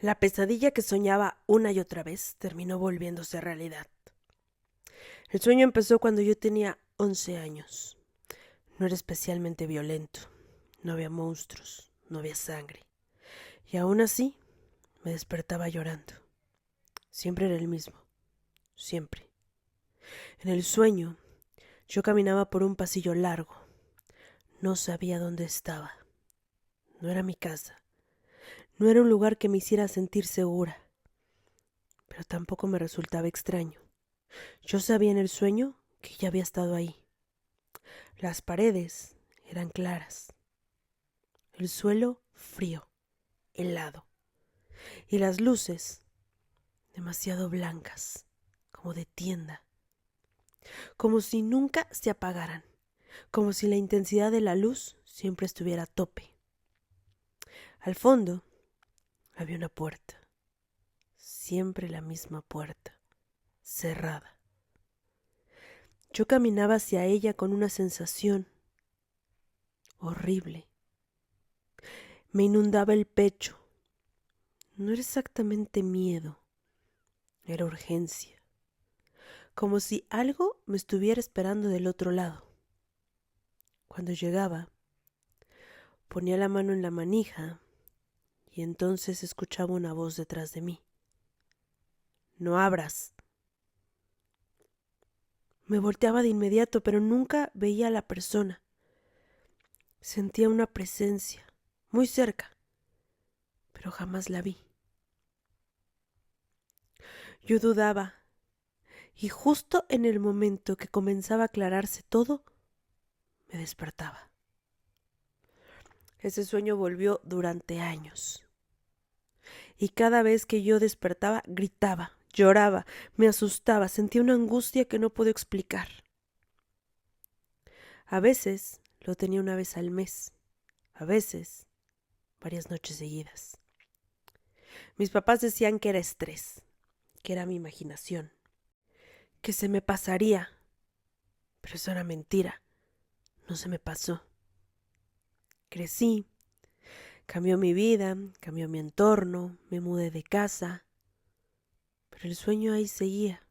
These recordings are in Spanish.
La pesadilla que soñaba una y otra vez terminó volviéndose realidad. El sueño empezó cuando yo tenía 11 años. No era especialmente violento, no había monstruos, no había sangre. Y aún así, me despertaba llorando. Siempre era el mismo, siempre. En el sueño, yo caminaba por un pasillo largo. No sabía dónde estaba. No era mi casa. No era un lugar que me hiciera sentir segura. Pero tampoco me resultaba extraño. Yo sabía en el sueño que ya había estado ahí. Las paredes eran claras, el suelo frío, helado, y las luces demasiado blancas, como de tienda, como si nunca se apagaran, como si la intensidad de la luz siempre estuviera a tope. Al fondo había una puerta, siempre la misma puerta, cerrada. Yo caminaba hacia ella con una sensación horrible. Me inundaba el pecho. No era exactamente miedo, era urgencia, como si algo me estuviera esperando del otro lado. Cuando llegaba, ponía la mano en la manija y entonces escuchaba una voz detrás de mí. No abras. Me volteaba de inmediato, pero nunca veía a la persona. Sentía una presencia, muy cerca, pero jamás la vi. Yo dudaba, y justo en el momento que comenzaba a aclararse todo, me despertaba. Ese sueño volvió durante años. Y cada vez que yo despertaba, gritaba, lloraba, me asustaba, sentía una angustia que no puedo explicar. A veces lo tenía una vez al mes, a veces varias noches seguidas. Mis papás decían que era estrés, que era mi imaginación, que se me pasaría, pero eso era mentira, no se me pasó. Crecí, cambió mi vida, cambió mi entorno, me mudé de casa, pero el sueño ahí seguía,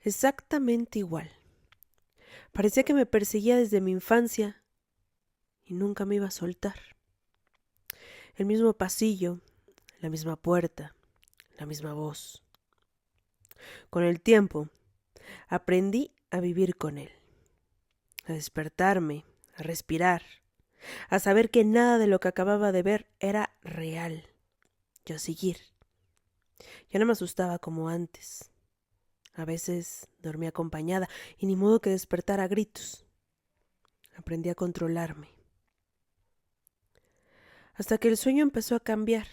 exactamente igual. Parecía que me perseguía desde mi infancia y nunca me iba a soltar. El mismo pasillo, la misma puerta, la misma voz. Con el tiempo, aprendí a vivir con él, a despertarme, a respirar, a saber que nada de lo que acababa de ver era real, y a seguir. Ya no me asustaba como antes. A veces dormía acompañada y ni modo que despertara a gritos. Aprendí a controlarme. Hasta que el sueño empezó a cambiar.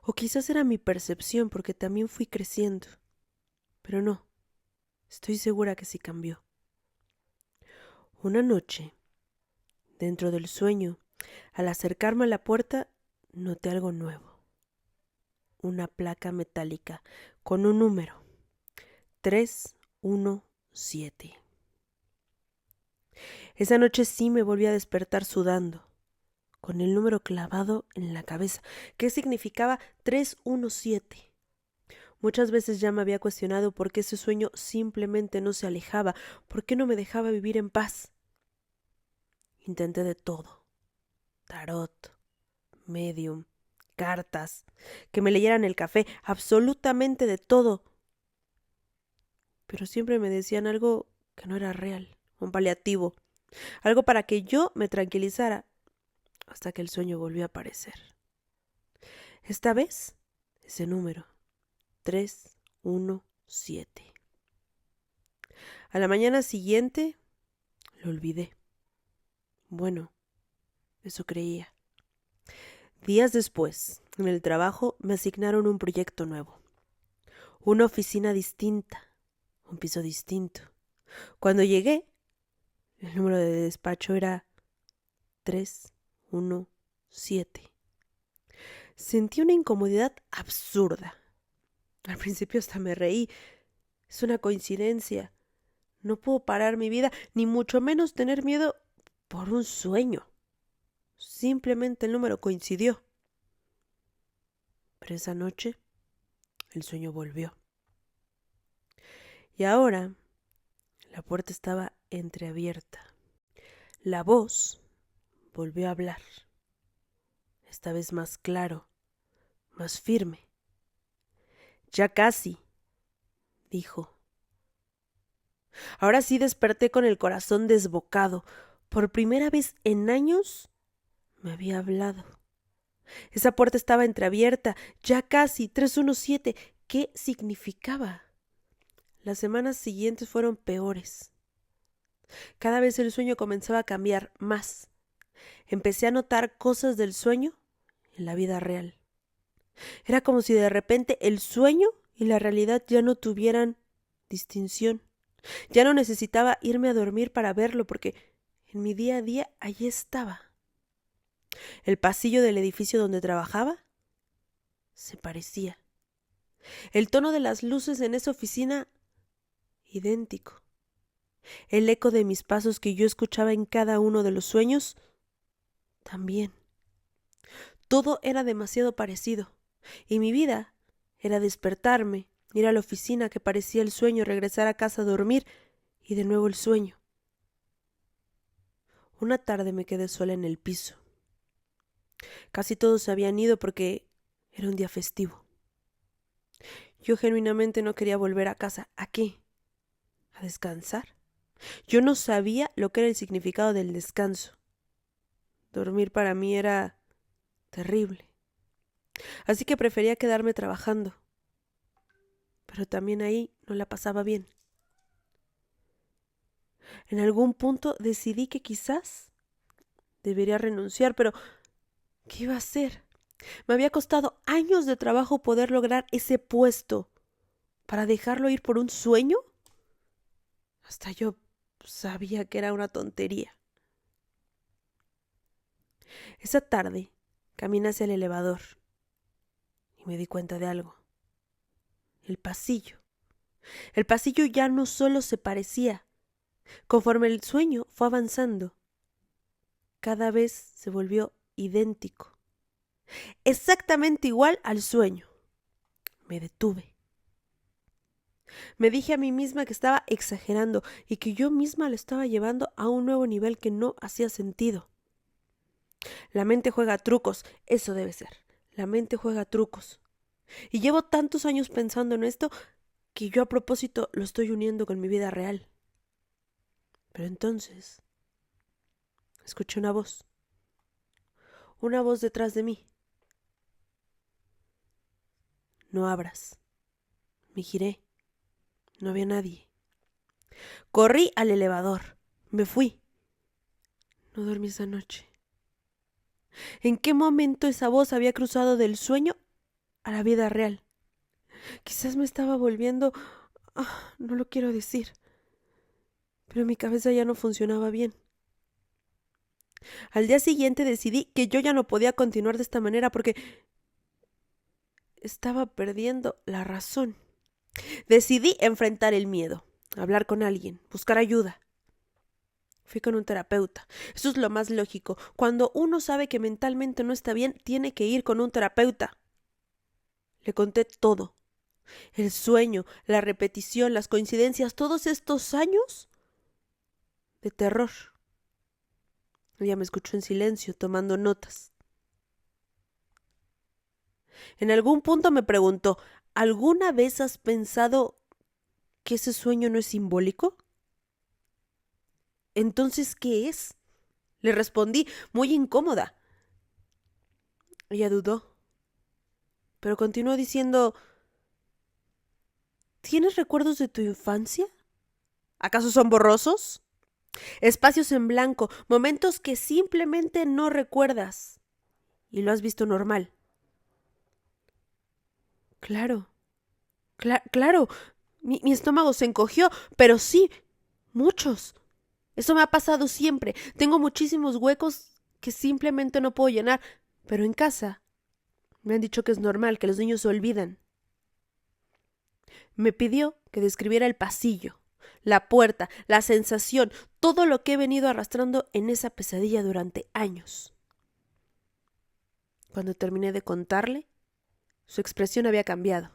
O quizás era mi percepción porque también fui creciendo. Pero no, estoy segura que sí cambió. Una noche, dentro del sueño, al acercarme a la puerta, noté algo nuevo. Una placa metálica con un número, 317. Esa noche sí me volví a despertar sudando, con el número clavado en la cabeza. ¿Qué significaba 317? Muchas veces ya me había cuestionado por qué ese sueño simplemente no se alejaba, por qué no me dejaba vivir en paz. Intenté de todo: tarot, medium, cartas, que me leyeran el café, absolutamente de todo. Pero siempre me decían algo que no era real, un paliativo, algo para que yo me tranquilizara, hasta que el sueño volvió a aparecer. Esta vez, ese número, 317. A la mañana siguiente, lo olvidé. Bueno, eso creía. Días después, en el trabajo, me asignaron un proyecto nuevo. Una oficina distinta, un piso distinto. Cuando llegué, el número de despacho era 317. Sentí una incomodidad absurda. Al principio hasta me reí. Es una coincidencia. No puedo parar mi vida, ni mucho menos tener miedo por un sueño. Simplemente el número coincidió. Pero esa noche el sueño volvió. Y ahora la puerta estaba entreabierta. La voz volvió a hablar, esta vez más claro, más firme. Ya casi, dijo. Ahora sí desperté con el corazón desbocado. Por primera vez en años me había hablado. Esa puerta estaba entreabierta, ya casi, 317. ¿Qué significaba? Las semanas siguientes fueron peores. Cada vez el sueño comenzaba a cambiar más. Empecé a notar cosas del sueño en la vida real. Era como si de repente el sueño y la realidad ya no tuvieran distinción. Ya no necesitaba irme a dormir para verlo porque en mi día a día allí estaba. El pasillo del edificio donde trabajaba se parecía. El tono de las luces en esa oficina idéntico. El eco de mis pasos que yo escuchaba en cada uno de los sueños también. Todo era demasiado parecido y mi vida era despertarme, ir a la oficina que parecía el sueño, regresar a casa a dormir y de nuevo el sueño. Una tarde me quedé sola en el piso. Casi todos se habían ido porque era un día festivo. Yo genuinamente no quería volver a casa. ¿A qué? ¿A descansar? Yo no sabía lo que era el significado del descanso. Dormir para mí era terrible. Así que prefería quedarme trabajando. Pero también ahí no la pasaba bien. En algún punto decidí que quizás debería renunciar, pero ¿qué iba a hacer? Me había costado años de trabajo poder lograr ese puesto. ¿Para dejarlo ir por un sueño? Hasta yo sabía que era una tontería. Esa tarde caminé hacia el elevador y me di cuenta de algo. El pasillo. El pasillo ya no solo se parecía. Conforme el sueño fue avanzando, cada vez se volvió idéntico. Exactamente igual al sueño. Me detuve. Me dije a mí misma que estaba exagerando y que yo misma lo estaba llevando a un nuevo nivel que no hacía sentido. La mente juega trucos, eso debe ser. La mente juega trucos. Y llevo tantos años pensando en esto que yo a propósito lo estoy uniendo con mi vida real. Pero entonces escuché una voz detrás de mí. No abras. Me giré. No había nadie. Corrí al elevador. Me fui. No dormí esa noche. ¿En qué momento esa voz había cruzado del sueño a la vida real? Quizás me estaba volviendo... no lo quiero decir. Pero mi cabeza ya no funcionaba bien. Al día siguiente decidí que yo ya no podía continuar de esta manera porque estaba perdiendo la razón. Decidí enfrentar el miedo, hablar con alguien, buscar ayuda. Fui con un terapeuta. Eso es lo más lógico. Cuando uno sabe que mentalmente no está bien, tiene que ir con un terapeuta. Le conté todo. El sueño, la repetición, las coincidencias, todos estos años de terror. Ella me escuchó en silencio, tomando notas. En algún punto me preguntó, ¿alguna vez has pensado que ese sueño no es simbólico? Entonces, ¿qué es? Le respondí, muy incómoda. Ella dudó, pero continuó diciendo, ¿tienes recuerdos de tu infancia? ¿Acaso son borrosos? Espacios en blanco, momentos que simplemente no recuerdas y lo has visto normal. Claro, claro, mi estómago se encogió, pero sí, muchos. Eso me ha pasado siempre. Tengo muchísimos huecos que simplemente no puedo llenar, pero en casa me han dicho que es normal, que los niños se olvidan. Me pidió que describiera el pasillo, la puerta, la sensación, todo lo que he venido arrastrando en esa pesadilla durante años. Cuando terminé de contarle, Su expresión había cambiado.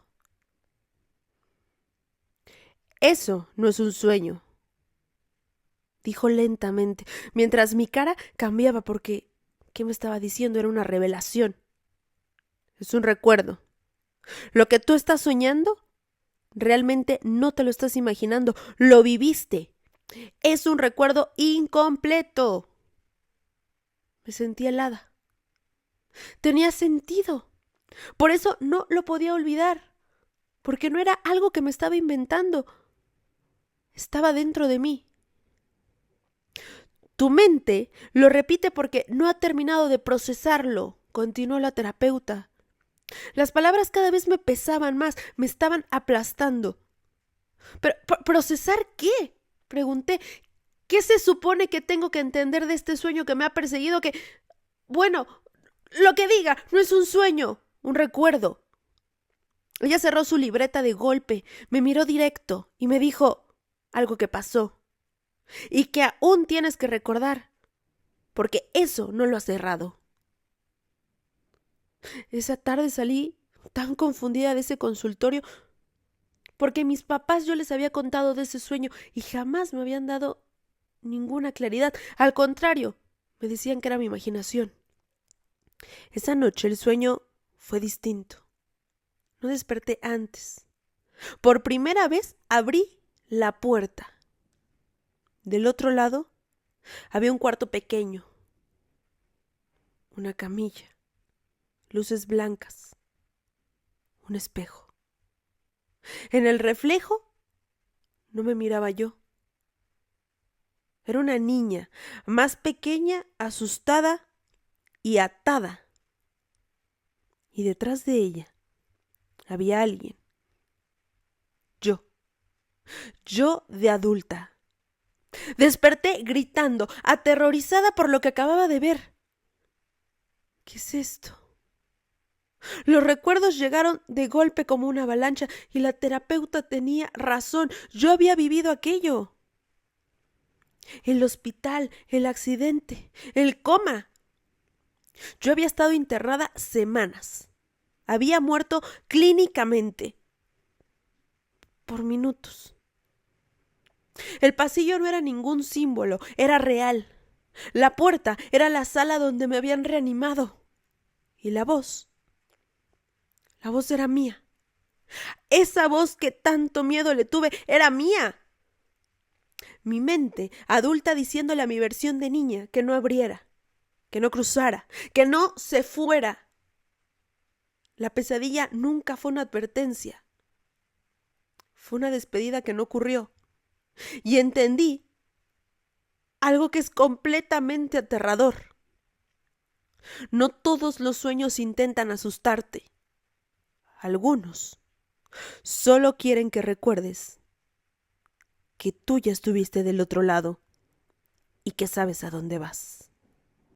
Eso no es un sueño, dijo lentamente, mientras mi cara cambiaba porque, ¿qué me estaba diciendo? Era una revelación. Es un recuerdo. Lo que tú estás soñando, realmente no te lo estás imaginando, lo viviste. Es un recuerdo incompleto. Me sentí helada. Tenía sentido. Por eso no lo podía olvidar, porque no era algo que me estaba inventando. Estaba dentro de mí. Tu mente lo repite porque no ha terminado de procesarlo, continuó la terapeuta. Las palabras cada vez me pesaban más, me estaban aplastando. ¿Pero procesar qué? Pregunté. ¿Qué se supone que tengo que entender de este sueño que me ha perseguido? Bueno, lo que diga, no es un sueño, un recuerdo. Ella cerró su libreta de golpe, me miró directo y me dijo algo que pasó y que aún tienes que recordar, porque eso no lo has cerrado. Esa tarde salí tan confundida de ese consultorio porque mis papás yo les había contado de ese sueño y jamás me habían dado ninguna claridad. Al contrario, me decían que era mi imaginación. Esa noche el sueño fue distinto. No desperté antes. Por primera vez abrí la puerta. Del otro lado había un cuarto pequeño, una camilla, luces blancas, un espejo. En el reflejo no me miraba yo. Era una niña, más pequeña, asustada y atada. Y detrás de ella había alguien. Yo de adulta. Desperté gritando, aterrorizada por lo que acababa de ver. ¿Qué es esto? Los recuerdos llegaron de golpe como una avalancha y la terapeuta tenía razón. Yo había vivido aquello. El hospital, el accidente, el coma. Yo había estado internada semanas. Había muerto clínicamente. Por minutos. El pasillo no era ningún símbolo, era real. La puerta era la sala donde me habían reanimado. Y la voz era mía. Esa voz que tanto miedo le tuve era mía. Mi mente adulta diciéndole a mi versión de niña que no abriera, que no cruzara, que no se fuera. La pesadilla nunca fue una advertencia. Fue una despedida que no ocurrió. Y entendí algo que es completamente aterrador. No todos los sueños intentan asustarte. Algunos solo quieren que recuerdes que tú ya estuviste del otro lado y que sabes a dónde vas.